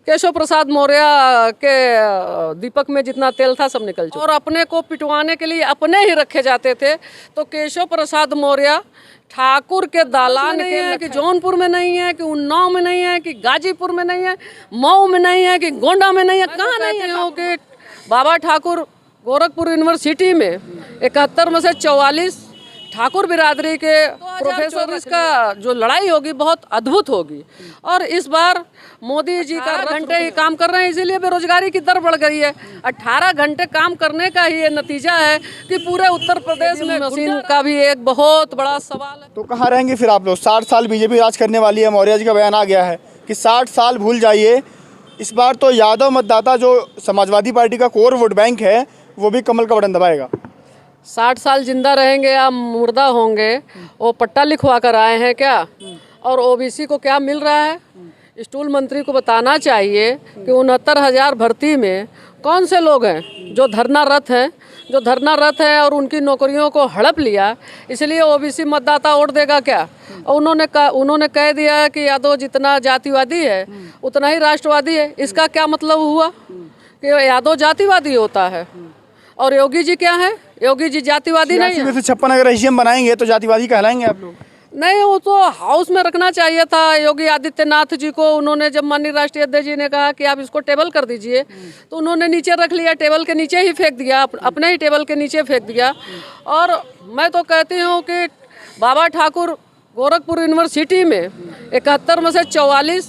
केशव प्रसाद मौर्य के दीपक में जितना तेल था सब निकल चुका और अपने को पिटवाने के लिए अपने ही रखे जाते थे। तो केशव प्रसाद मौर्य ठाकुर के दालान नहीं है कि जौनपुर में नहीं है, कि उन्नाव में नहीं है, कि गाजीपुर में नहीं है, मऊ में नहीं है, कि गोंडा में नहीं है, कहाँ नहीं है कि बाबा ठाकुर गोरखपुर यूनिवर्सिटी में 71 में से 44 ठाकुर बिरादरी के प्रोफेसर, इसका जो लड़ाई होगी बहुत अद्भुत होगी। और इस बार मोदी जी का घंटे ही काम कर रहे हैं, इसीलिए बेरोजगारी की दर बढ़ गई है। 18 घंटे काम करने का ही ये नतीजा है कि पूरे उत्तर प्रदेश में मशीन का भी एक बहुत बड़ा सवाल है। तो कहाँ रहेंगे फिर आप लोग? 60 साल बीजेपी राज करने वाली है, मौर्य जी का बयान आ गया है कि 60 साल भूल जाइए। इस बार तो यादव मतदाता जो समाजवादी पार्टी का कोर वोट बैंक है वो भी कमल का बटन दबाएगा। 60 साल जिंदा रहेंगे या मुर्दा होंगे, वो पट्टा लिखवा कर आए हैं क्या? और ओबीसी को क्या मिल रहा है? स्टूल मंत्री को बताना चाहिए कि 69,000 भर्ती में कौन से लोग हैं जो धरना रत है और उनकी नौकरियों को हड़प लिया, इसलिए ओबीसी मतदाता वोट देगा क्या? उन्होंने कह दिया कि यादव जितना जातिवादी है उतना ही राष्ट्रवादी है। इसका क्या मतलब हुआ कि यादव जातिवादी होता है और योगी जी क्या है? योगी जी जातिवादी नहीं है। 56 अगर एसडीएम बनाएंगे तो जातिवादी कहलाएंगे आप लोग? नहीं, वो तो हाउस में रखना चाहिए था योगी आदित्यनाथ जी को। उन्होंने जब माननीय राष्ट्रीय अध्यक्ष जी ने कहा कि आप इसको टेबल कर दीजिए तो उन्होंने नीचे रख लिया, टेबल के नीचे ही फेंक दिया, अपने ही टेबल के नीचे फेंक दिया। और मैं तो कहती हूँ कि बाबा ठाकुर गोरखपुर यूनिवर्सिटी में 71 में से 44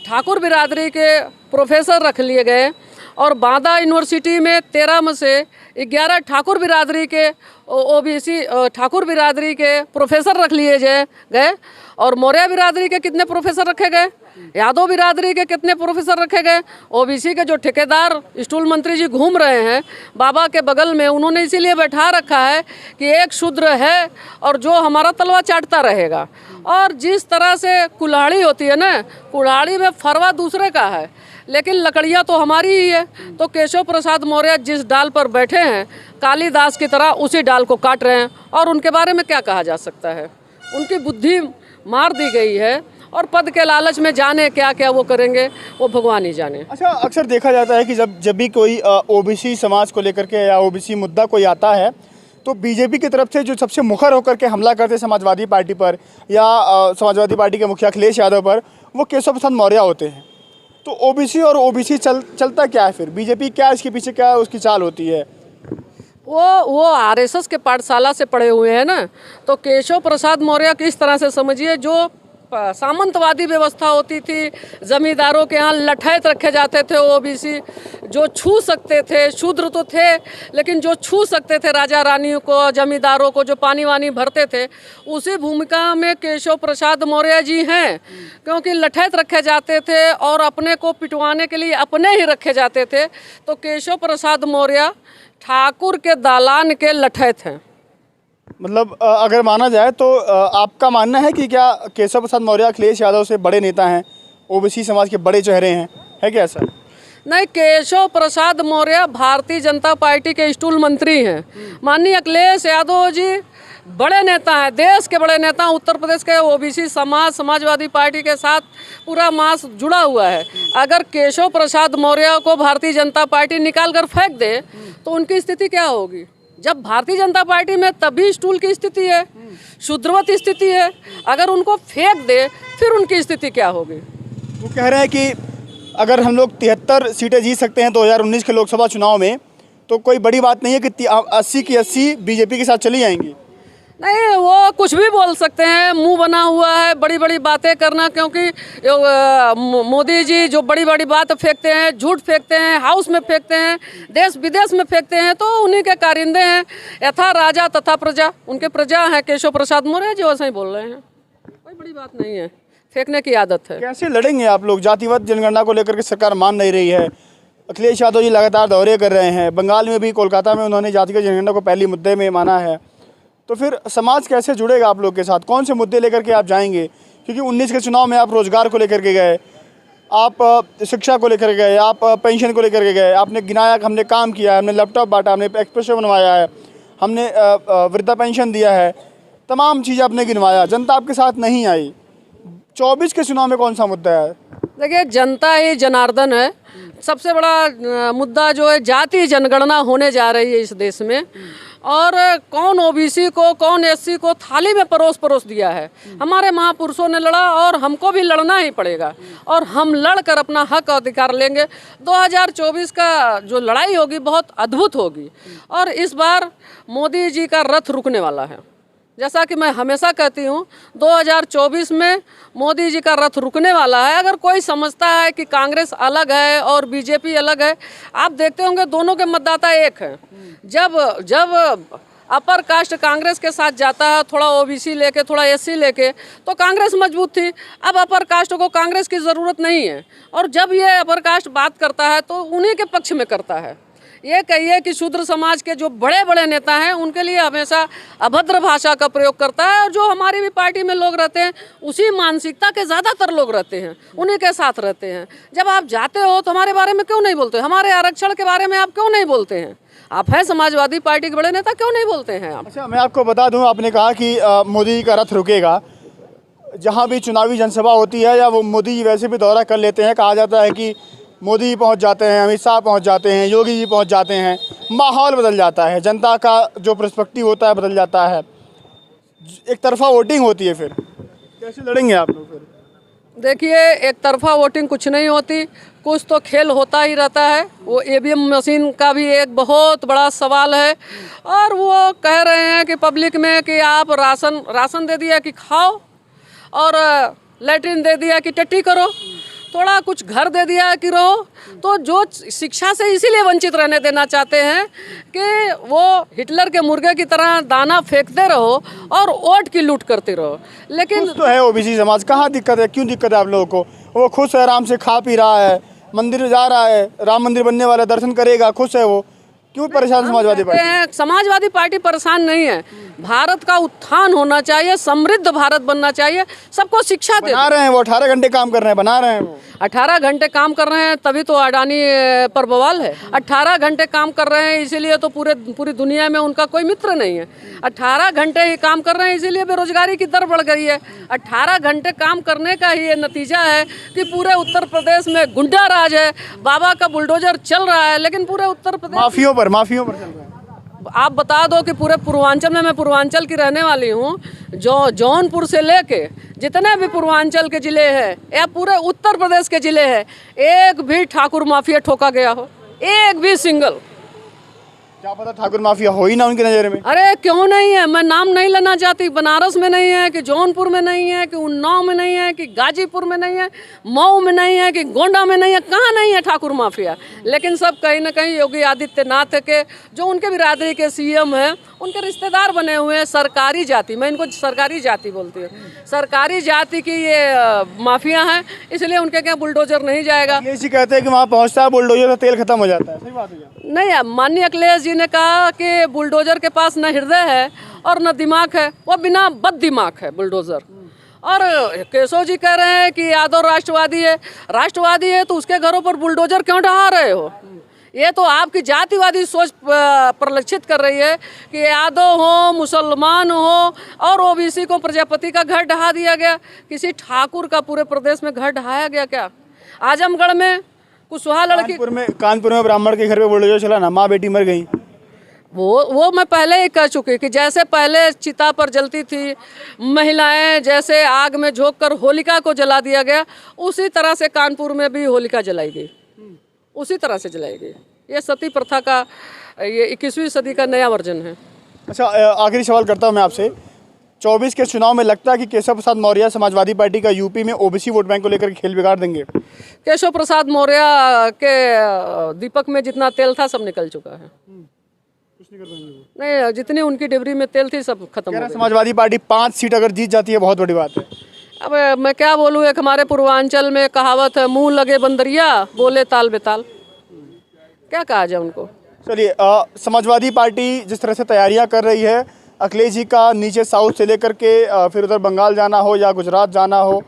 ठाकुर बिरादरी के प्रोफेसर रख लिए गए और बांदा यूनिवर्सिटी में 13 में से 11 ठाकुर बिरादरी के ओबीसी ठाकुर बिरादरी के प्रोफेसर रख लिए गए। और मौर्य बिरादरी के कितने प्रोफेसर रखे गए? यादव बिरादरी के कितने प्रोफेसर रखे गए? ओबीसी के जो ठेकेदार स्टूल मंत्री जी घूम रहे हैं बाबा के बगल में, उन्होंने इसीलिए बैठा रखा है कि एक शूद्र है और जो हमारा तलवा चाटता रहेगा। और जिस तरह से कुल्हाड़ी होती है ना, कुल्हाड़ी में फरवा दूसरे का है लेकिन लकड़ियाँ तो हमारी ही है। तो केशव प्रसाद मौर्य जिस डाल पर बैठे हैं कालिदास की तरह उसी डाल को काट रहे हैं। और उनके बारे में क्या कहा जा सकता है? उनकी बुद्धि मार दी गई है और पद के लालच में जाने क्या क्या वो करेंगे, वो भगवान ही जाने। अच्छा, अक्सर देखा जाता है कि जब भी कोई ओबीसी समाज को लेकर के या ओबीसी मुद्दा कोई आता है तो बीजेपी की तरफ से जो सबसे मुखर होकर के हमला करते समाजवादी पार्टी पर या समाजवादी पार्टी के मुखिया अखिलेश यादव पर, वो केशव प्रसाद मौर्य होते हैं। तो ओबीसी और ओबीसी चलता क्या है फिर? बीजेपी क्या इसके पीछे क्या उसकी चाल होती है? वो आरएसएस के पाठशाला से पढ़े हुए हैं ना। तो केशव प्रसाद मौर्य की इस तरह से समझिए, जो सामंतवादी व्यवस्था होती थी, जमींदारों के यहाँ लठैत रखे जाते थे ओबीसी, जो छू सकते थे, शूद्र तो थे लेकिन जो छू सकते थे राजा रानियों को, जमींदारों को, जो पानी वानी भरते थे, उसी भूमिका में केशव प्रसाद मौर्य जी हैं। क्योंकि लठैत रखे जाते थे और अपने को पिटवाने के लिए अपने ही रखे जाते थे। तो केशव प्रसाद मौर्य ठाकुर के दालान के लठैत हैं। मतलब अगर माना जाए तो आपका मानना है कि क्या केशव प्रसाद मौर्य अखिलेश यादव से बड़े नेता हैं, ओबीसी समाज के बड़े चेहरे हैं, है क्या ऐसा? नहीं, केशव प्रसाद मौर्य भारतीय जनता पार्टी के स्टूल मंत्री हैं। माननीय अखिलेश यादव जी बड़े नेता हैं, देश के बड़े नेता। उत्तर प्रदेश के ओबीसी समाजवादी पार्टी के साथ पूरा मास जुड़ा हुआ है। अगर केशव प्रसाद मौर्य को भारतीय जनता पार्टी निकाल कर फेंक दे तो उनकी स्थिति क्या होगी? जब भारतीय जनता पार्टी में तभी स्टूल की स्थिति है, शूद्रवत स्थिति है। अगर उनको फेंक दे फिर उनकी स्थिति क्या होगी? वो कह रहे हैं कि अगर हम लोग 73 सीटें जीत सकते हैं 2019 के लोकसभा चुनाव में तो कोई बड़ी बात नहीं है कि 80 की 80 बीजेपी के साथ चली जाएंगी। नहीं, वो कुछ भी बोल सकते हैं, मुंह बना हुआ है बड़ी बड़ी बातें करना। क्योंकि मोदी जी जो बड़ी बड़ी बात फेंकते हैं, झूठ फेंकते हैं, हाउस में फेंकते हैं, देश विदेश में फेंकते हैं, तो उन्हीं के कारिंदे हैं। यथा राजा तथा प्रजा, उनके प्रजा हैं केशव प्रसाद मौर्य जी, वैसे ही बोल रहे हैं। कोई बड़ी बात नहीं है, फेंकने की आदत है। कैसे लड़ेंगे आप लोग? जातिवाद जनगणना को लेकर के सरकार मान नहीं रही है। अखिलेश यादव जी लगातार दौरे कर रहे हैं, बंगाल में भी, कोलकाता में उन्होंने जातिगत जनगणना को पहली मुद्दे में माना है। तो फिर समाज कैसे जुड़ेगा आप लोग के साथ? कौन से मुद्दे लेकर के आप जाएंगे? क्योंकि 19 के चुनाव में आप रोजगार को लेकर के गए, आप शिक्षा को लेकर गए, आप पेंशन को लेकर के गए, आपने गिनाया कि हमने काम किया है, हमने लैपटॉप बांटा, हमने एक्सप्रेसो बनवाया है, हमने वृद्धा पेंशन दिया है, तमाम चीज़ें आपने गिनवाया। जनता आपके साथ नहीं आई। 24 के चुनाव में कौन सा मुद्दा है? देखिए, जनता ही जनार्दन है। सबसे बड़ा मुद्दा जो है जाति जनगणना होने जा रही है इस देश में, और कौन ओबीसी को कौन एससी को थाली में परोस दिया है। हमारे महापुरुषों ने लड़ा और हमको भी लड़ना ही पड़ेगा, और हम लड़कर अपना हक अधिकार लेंगे। 2024 का जो लड़ाई होगी बहुत अद्भुत होगी, और इस बार मोदी जी का रथ रुकने वाला है। जैसा कि मैं हमेशा कहती हूँ, 2024 में मोदी जी का रथ रुकने वाला है। अगर कोई समझता है कि कांग्रेस अलग है और बीजेपी अलग है, आप देखते होंगे दोनों के मतदाता एक हैं। जब अपर कास्ट कांग्रेस के साथ जाता है, थोड़ा ओबीसी लेके, थोड़ा एससी लेके, तो कांग्रेस मजबूत थी। अब अपर कास्ट को कांग्रेस की ज़रूरत नहीं है, और जब ये अपर कास्ट बात करता है तो उन्हीं के पक्ष में करता है। ये कहिए कि शूद्र समाज के जो बड़े बड़े नेता हैं उनके लिए हमेशा अभद्र भाषा का प्रयोग करता है, और जो हमारी भी पार्टी में लोग रहते हैं उसी मानसिकता के ज़्यादातर लोग रहते हैं, उन्हीं के साथ रहते हैं। जब आप जाते हो तो हमारे बारे में क्यों नहीं बोलते? हमारे आरक्षण के बारे में आप क्यों नहीं बोलते हैं? आप हैं समाजवादी पार्टी के बड़े नेता, क्यों नहीं बोलते हैं आप? अच्छा, मैं आपको बता दूं, आपने कहा कि मोदी जी का रथ रुकेगा। जहां भी चुनावी जनसभा होती है या वो मोदी जी वैसे भी दौरा कर लेते हैं, कहा जाता है कि मोदी जी पहुंच जाते हैं, अमित शाह पहुंच जाते हैं, योगी जी पहुंच जाते हैं, माहौल बदल जाता है, जनता का जो पर्सपेक्टिव होता है बदल जाता है, एक तरफा वोटिंग होती है। फिर कैसे लड़ेंगे आप लोग? फिर देखिए, एक तरफा वोटिंग कुछ नहीं होती, कुछ तो खेल होता ही रहता है। वो ईवीएम मशीन का भी एक बहुत बड़ा सवाल है, और वो कह रहे हैं कि पब्लिक में कि आप राशन दे दिया कि खाओ, और लैट्रिन दे दिया कि टट्टी करो, थोड़ा कुछ घर दे दिया कि रहो। तो जो शिक्षा से इसीलिए वंचित रहने देना चाहते हैं कि वो हिटलर के मुर्गे की तरह दाना फेंकते रहो और वोट की लूट करते रहो। लेकिन खुश तो है ओबीसी समाज, कहाँ दिक्कत है? क्यों दिक्कत है आप लोगों को? वो खुश है, आराम से खा पी रहा है, मंदिर जा रहा है, राम मंदिर बनने वाला, दर्शन करेगा, खुश है वो। क्यों परेशान समाजवादी पार्टी? समाजवादी पार्टी परेशान नहीं है। भारत का उत्थान होना चाहिए, समृद्ध भारत बनना चाहिए, सबको शिक्षा दे। बना रहे हैं वो, 18 घंटे काम कर रहे हैं, बना रहे हैं वो। 18 घंटे काम कर रहे हैं, तभी तो अडानी पर बवाल है। 18 घंटे काम कर रहे हैं, इसीलिए तो पूरी दुनिया में उनका कोई मित्र नहीं है। 18 घंटे ही काम कर रहे हैं, इसीलिए बेरोजगारी की दर बढ़ गई है। 18 घंटे काम करने का ही ये नतीजा है कि पूरे उत्तर प्रदेश में गुंडा राज है, बाबा का बुलडोजर चल रहा है। लेकिन पूरे उत्तर प्रदेश माफियों पर चल रहा है। आप बता दो कि पूरे पूर्वांचल में, मैं पूर्वांचल की रहने वाली हूँ, जो जौनपुर से लेके जितने भी पूर्वांचल के ज़िले हैं या पूरे उत्तर प्रदेश के ज़िले हैं, एक भी ठाकुर माफिया ठोका गया हो? एक भी सिंगल? क्या पता ठाकुर माफिया हो ही ना उनकी नज़र में। अरे क्यों नहीं है? मैं नाम नहीं लेना चाहती। बनारस में नहीं है, कि जौनपुर में नहीं है, कि उन्नाव में नहीं है, कि गाजीपुर में नहीं है, मऊ में नहीं है, कि गोंडा में नहीं है, कहाँ नहीं है ठाकुर माफिया? लेकिन सब कहीं ना कहीं योगी आदित्यनाथ के, जो उनके बिरादरी के सीएम हैं, उनके रिश्तेदार बने हुए हैं। सरकारी जाति, मैं इनको सरकारी जाति बोलती हूँ, सरकारी जाति की ये माफिया हैं, इसलिए उनके क्या बुलडोजर नहीं जाएगा। ये कहते हैं कि वहाँ पहुँचता है बुलडोजर तो तेल खत्म हो जाता है, सही बात है? नहीं, माननीय अखिलेश जी ने कहा कि बुलडोजर के पास न हृदय है और न दिमाग है, वो बिना बद दिमाग है बुलडोजर। और केशव जी कह रहे हैं कि यादव राष्ट्रवादी है। राष्ट्रवादी है तो उसके घरों पर बुलडोजर क्यों ढहा रहे हो? ये तो आपकी जातिवादी सोच परिलक्षित कर रही है कि यादव हो, मुसलमान हो और ओबीसी को प्रजापति का घर ढहा दिया गया। किसी ठाकुर का पूरे प्रदेश में घर ढहाया गया क्या? आजमगढ़ में कुशवाहा लड़की, कानपुर में ब्राह्मण के घर पे बुलडोजर चला ना, माँ बेटी मर गई। वो मैं पहले ही कह चुकी कि जैसे पहले चिता पर जलती थी महिलाएं, जैसे आग में झोंककर होलिका को जला दिया गया, उसी तरह से कानपुर में भी होलिका जलाई गई, उसी तरह से जलाई गई। ये सती प्रथा का ये 21वीं सदी का नया वर्जन है। अच्छा, आखिरी सवाल करता हूँ मैं आपसे। 24 के चुनाव में लगता है कि केशव प्रसाद मौर्य समाजवादी पार्टी का यूपी में ओबीसी वोट बैंक को लेकर खेल बिगाड़ देंगे? केशव प्रसाद मौर्य के दीपक में जितना तेल था सब निकल चुका है। कुछ नहीं कर पाएंगे नहीं, जितनी उनकी डिबरी में तेल थी सब खत्म हो गई। समाजवादी पार्टी 5 सीट अगर जीत जाती है बहुत बड़ी बात है। अब मैं क्या बोलूँ, एक हमारे पूर्वांचल में कहावत है, मुंह लगे बंदरिया बोले ताल बेताल। क्या कहा जाए उनको? चलिए, समाजवादी पार्टी जिस तरह से तैयारियां कर रही है, अखिलेश जी का नीचे साउथ से लेकर के फिर उधर बंगाल जाना हो या गुजरात जाना हो,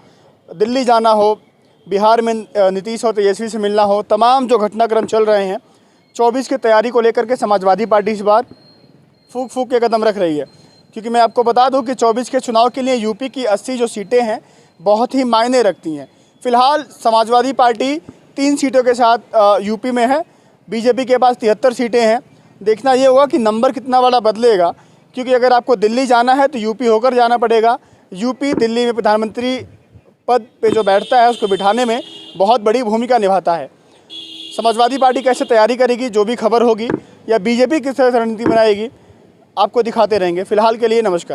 दिल्ली जाना हो, बिहार में नीतीश और तेजस्वी से मिलना हो, तमाम जो घटनाक्रम चल रहे हैं, 24 की तैयारी को लेकर के समाजवादी पार्टी इस बार फूक के कदम रख रही है। क्योंकि मैं आपको बता दूं कि 24 के चुनाव के लिए यूपी की 80 जो सीटें हैं बहुत ही मायने रखती हैं। फिलहाल समाजवादी पार्टी 3 सीटों के साथ यूपी में है, बीजेपी के पास 73 सीटें हैं। देखना ये होगा कि नंबर कितना बड़ा बदलेगा, क्योंकि अगर आपको दिल्ली जाना है तो यूपी होकर जाना पड़ेगा। यूपी दिल्ली में प्रधानमंत्री पद पे जो बैठता है उसको बिठाने में बहुत बड़ी भूमिका निभाता है। समाजवादी पार्टी कैसे तैयारी करेगी, जो भी खबर होगी, या बीजेपी किस तरह से रणनीति बनाएगी, आपको दिखाते रहेंगे। फिलहाल के लिए नमस्कार।